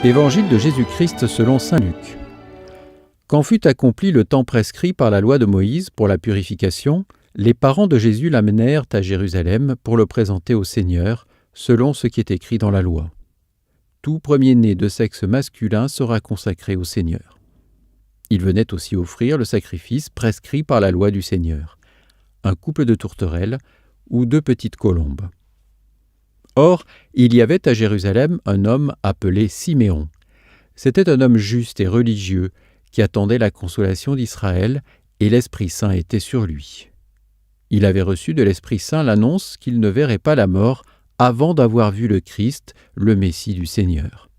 Évangile de Jésus-Christ selon saint Luc. Quand fut accompli le temps prescrit par la loi de Moïse pour la purification, les parents de Jésus l'amenèrent à Jérusalem pour le présenter au Seigneur, selon ce qui est écrit dans la loi. Tout premier-né de sexe masculin sera consacré au Seigneur. Il venait aussi offrir le sacrifice prescrit par la loi du Seigneur, un couple de tourterelles ou 2 petites colombes. Or, il y avait à Jérusalem un homme appelé Siméon. C'était un homme juste et religieux qui attendait la consolation d'Israël, et l'Esprit Saint était sur lui. Il avait reçu de l'Esprit Saint l'annonce qu'il ne verrait pas la mort avant d'avoir vu le Christ, le Messie du Seigneur.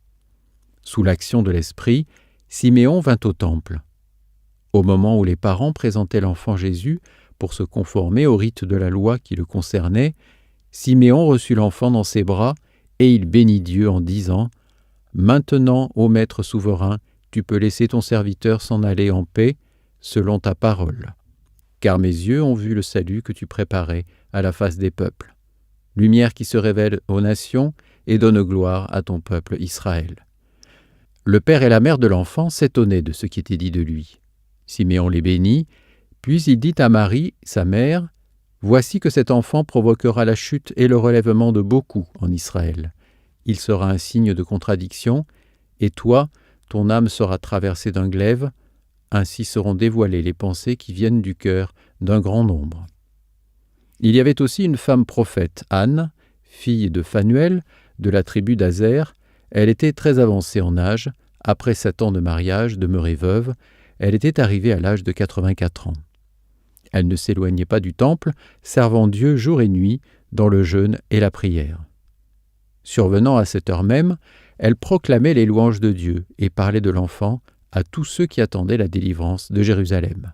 Sous l'action de l'Esprit, Siméon vint au temple. Au moment où les parents présentaient l'enfant Jésus pour se conformer au rite de la loi qui le concernait, Siméon reçut l'enfant dans ses bras et il bénit Dieu en disant « Maintenant, ô Maître souverain, tu peux laisser ton serviteur s'en aller en paix, selon ta parole. Car mes yeux ont vu le salut que tu préparais à la face des peuples, lumière qui se révèle aux nations et donne gloire à ton peuple Israël. » Le père et la mère de l'enfant s'étonnaient de ce qui était dit de lui. Siméon les bénit, puis il dit à Marie, sa mère, « Voici que cet enfant provoquera la chute et le relèvement de beaucoup en Israël. Il sera un signe de contradiction, et toi, ton âme sera traversée d'un glaive, ainsi seront dévoilées les pensées qui viennent du cœur d'un grand nombre. » Il y avait aussi une femme prophète, Anne, fille de Phanuel, de la tribu d'Azer. Elle était très avancée en âge. Après 7 ans de mariage, demeurée veuve, elle était arrivée à l'âge de 84 ans. Elle ne s'éloignait pas du temple, servant Dieu jour et nuit dans le jeûne et la prière. Survenant à cette heure même, elle proclamait les louanges de Dieu et parlait de l'enfant à tous ceux qui attendaient la délivrance de Jérusalem.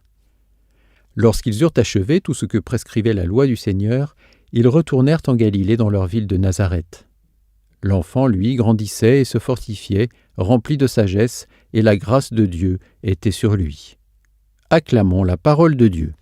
Lorsqu'ils eurent achevé tout ce que prescrivait la loi du Seigneur, ils retournèrent en Galilée dans leur ville de Nazareth. L'enfant, lui, grandissait et se fortifiait, rempli de sagesse, et la grâce de Dieu était sur lui. Acclamons la parole de Dieu.